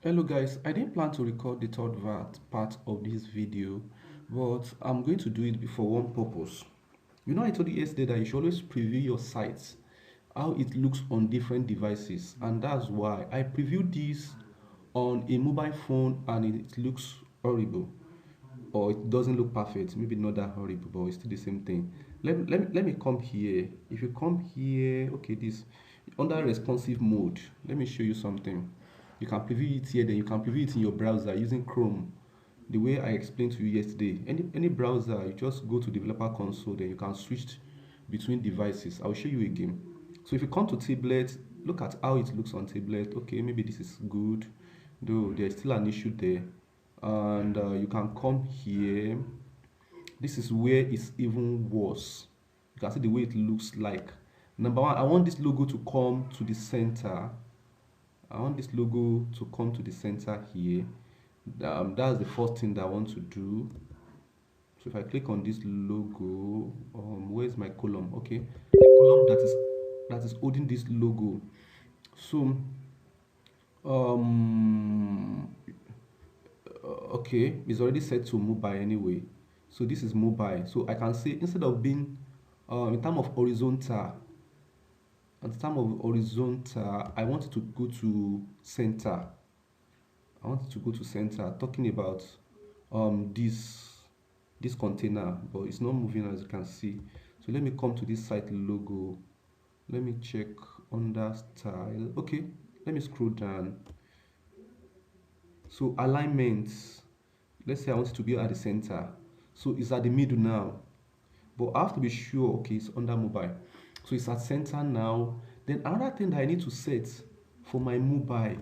Hello guys, I didn't plan to record the third part of this video, but I'm going to do it for one purpose. You know, I told you yesterday that you should always preview your sites, how it looks on different devices, and that's why I previewed this on a mobile phone and it looks horrible, or it doesn't look perfect. Maybe not that horrible, but it's still the same thing. Let me come here. If you come here, okay, this under responsive mode, let me show you something. You can preview it here, then you can preview it in your browser using Chrome. The way I explained to you yesterday, any browser, you just go to developer console, then you can switch between devices. I'll show you again. So if you come to tablet, look at how it looks on tablet. Okay, maybe this is good, though there's still an issue there. And you can come here. This is where it's even worse. You can see the way it looks like. Number one, I want this logo to come to the center. I want this logo to come to the center here. That's the first thing that I want to do. So if I click on this logo, where's my column? Okay, the column that is holding this logo. So um okay, it's already set to mobile anyway. So this is mobile. So I can say instead of being in terms of horizontal, I want it to go to center. I want it to go to center. Talking about this container, but it's not moving as you can see. So let me come to this site logo. Let me check under style. Okay, let me scroll down. So alignment, let's say I want it to be at the center. So it's at the middle now, but I have to be sure. Okay, it's under mobile, so it's at center now. Then another thing that I need to set for my mobile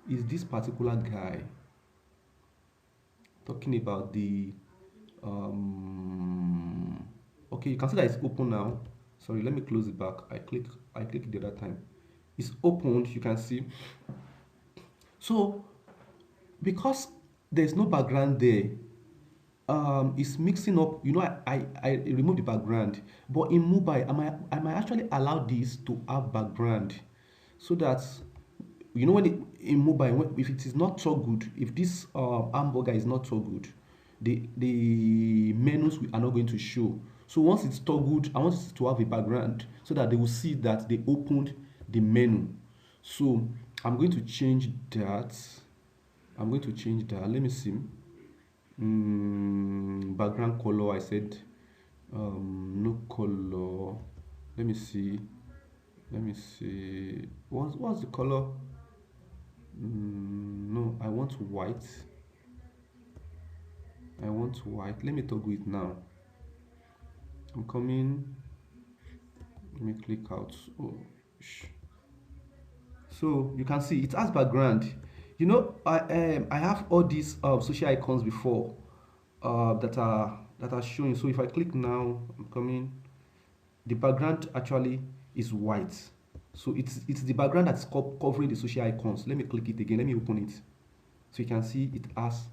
is this particular guy, talking about the um okay, you can see that it's open now. Sorry, let me close it back. I click it the other time. It's opened, you can see. So because there's no background there, it's mixing up. You know, I remove the background, but in mobile I might actually allow this to have background, so that you know when in mobile, if it is not so good, if this hamburger is not so good, the menus are not going to show. So once it's toggled, I want it to have a background so that they will see that they opened the menu. So I'm going to change that. Let me see. Background color, I said no color. Let me see. What's the color? No, I want white. Let me toggle it now. I'm coming. Let me click out. Oh, so you can see it has background. You know, I have all these social icons before that are showing. So if I click now, I'm coming. The background actually is white. So it's the background that's covering the social icons. Let me click it again. Let me open it. So you can see it has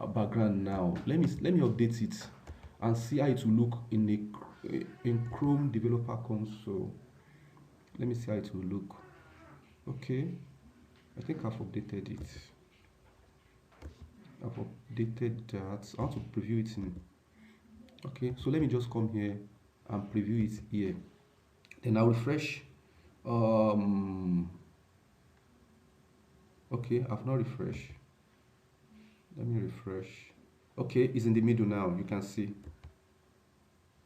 a background now. Let me update it and see how it will look in Chrome Developer Console. Let me see how it will look. Okay, I think I've updated it. I've updated that. I want to preview it in. Okay, so let me just come here and preview it here. Then I'll refresh. Okay, I've not refreshed. Let me refresh. Okay, it's in the middle now. You can see.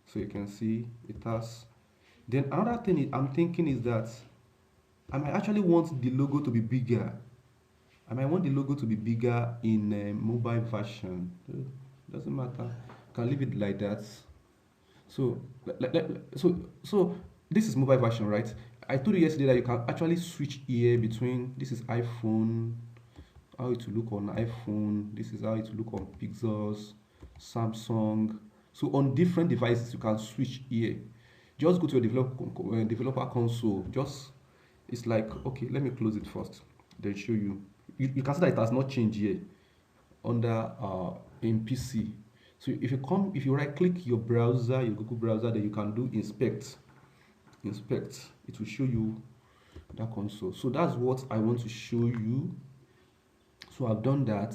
So you can see it has. Then another thing I'm thinking is that I might actually want the logo to be bigger. I might want the logo to be bigger in a mobile version. Doesn't matter. Can leave it like that. So, so this is mobile version, right? I told you yesterday that you can actually switch here between. This is iPhone, how it will look on iPhone. This is how it will look on Pixels, Samsung. So on different devices, you can switch here. Just go to your developer console. Just it's like, okay, let me close it first, then show you. You can see that it has not changed here under in PC. So if you right click your browser, your Google browser, then you can do inspect. It will show you that console. So that's what I want to show you. So I've done that.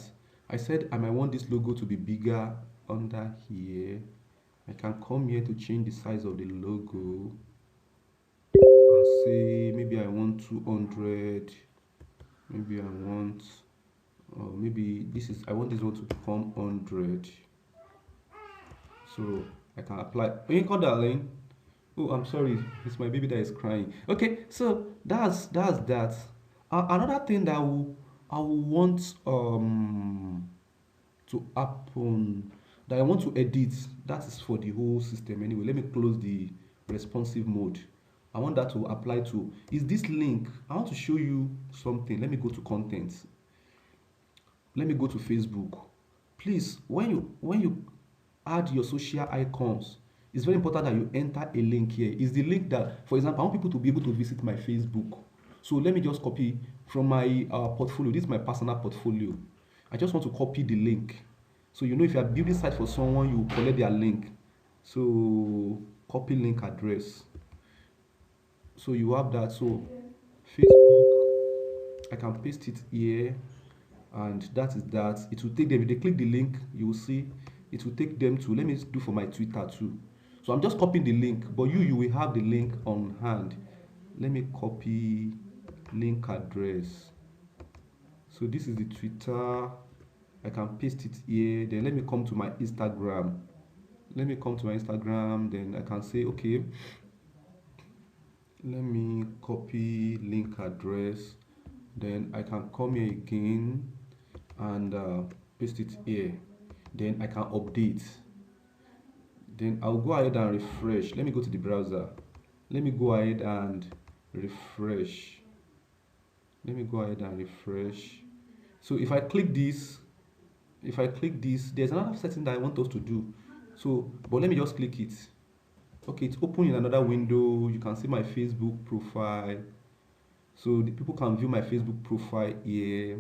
I said I might want this logo to be bigger under here. I can come here to change the size of the logo. I'll say maybe I want 200. Maybe I want, maybe this is, I want this one to become 100. So I can apply. Oh, you call darling? Oh, I'm sorry. It's my baby that is crying. Okay, so that's that. Another thing that I will want to happen, that I want to edit, that is for the whole system anyway. Let me close the responsive mode. I want that to apply to, is this link. I want to show you something. Let me go to content. Let me go to Facebook. Please, when you add your social icons, it's very important that you enter a link here. Is the link that, for example, I want people to be able to visit my Facebook. So let me just copy from my portfolio. This is my personal portfolio. I just want to copy the link. So you know, if you are building site for someone, you collect their link. So copy link address. So you have that. So Facebook, I can paste it here, and that is that. It will take them, if they click the link, you will see it will take them to, let me do for my Twitter too. So I'm just copying the link, but you will have the link on hand. Let me copy link address. So this is the Twitter. I can paste it here. Then let me come to my Instagram. Let me come to my Instagram. Then I can say, okay, let me copy link address. Then I can come here again and paste it here. Then I can update. Then I'll go ahead and refresh. Let me go to the browser. Let me go ahead and refresh. Let me go ahead and refresh. So if I click this, there's another setting that I want us to do. So, but let me just click it. Okay, it's open in another window. You can see my Facebook profile. So the people can view my Facebook profile here.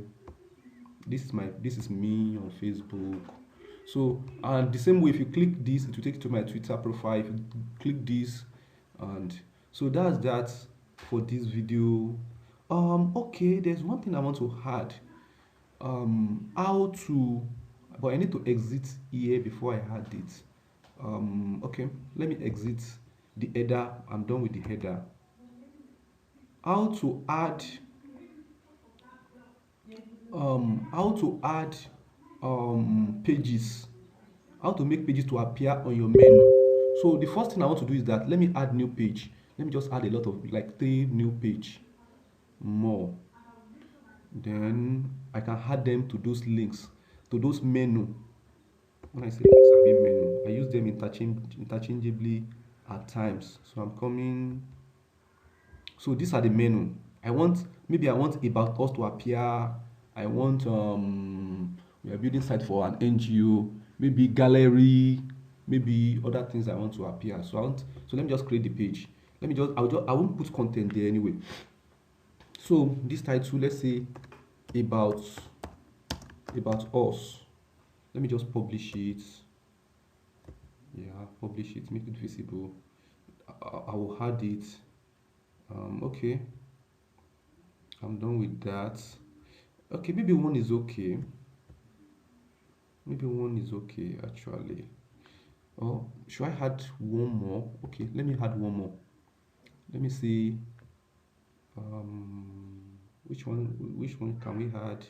This is me on Facebook. So, and the same way, if you click this, it will take you to my Twitter profile. If you click this, and so that's that for this video. Okay, there's one thing I want to add. How to, but I need to exit here before I add it. Okay, let me exit the header. I'm done with the header. How to add pages, how to make pages to appear on your menu. So the first thing I want to do is that, let me add new page. Let me just add a lot of, like 3 new page more. Then I can add them to those links, to those menu. When I say links, I mean menu. I use them interchangeably at times. So I'm coming. So these are the menu. Maybe I want about us to appear. I want we are building site for an NGO, maybe gallery, maybe other things I want to appear. So let me just create the page. I won't put content there anyway. So this title, let's say about us. Let me just publish it. Yeah, publish it, make it visible. I will add it. Okay, I'm done with that. Okay, maybe one is okay. Maybe one is okay actually. Oh, should I add one more? Okay, let me add one more. Let me see. Which one can we add?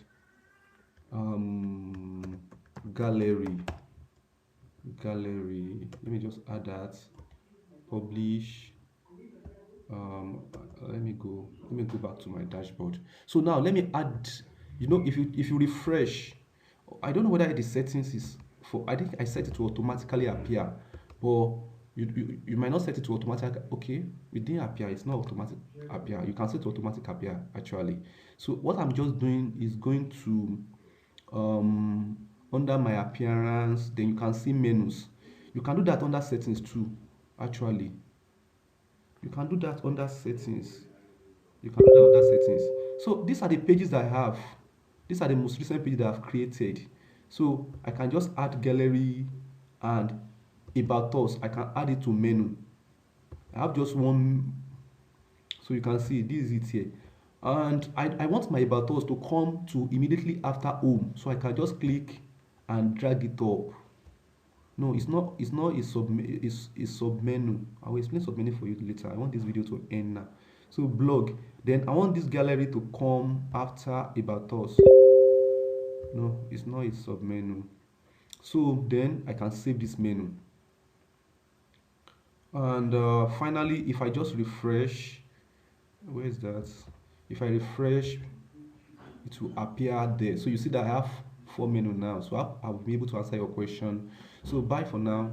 Gallery. Let me just add that. Publish. Let me go back to my dashboard. So now let me add, you know, if you refresh, I don't know whether the settings is for, I think I set it to automatically appear, but you might not set it to automatic. Okay, it didn't appear, it's not automatic appear. You can set to automatic appear actually. So what I'm just doing is going to under my appearance, then you can see menus. You can do that under settings too actually. You can do that under settings. So these are the pages that I have. These are the most recent pages that I've created. So I can just add gallery and about us. I can add it to menu. I have just one. So you can see this is it here. And I want my about us to come to immediately after home, so I can just click and drag it up. No, it's not a sub menu. I will explain sub menu for you later. I want this video to end now. So blog, then I want this gallery to come after about us. No, it's not a sub menu. So then I can save this menu. And finally, if I just refresh, where is that? If I refresh, it will appear there. So you see that I have four menu now. So I'll be able to answer your question. So bye for now.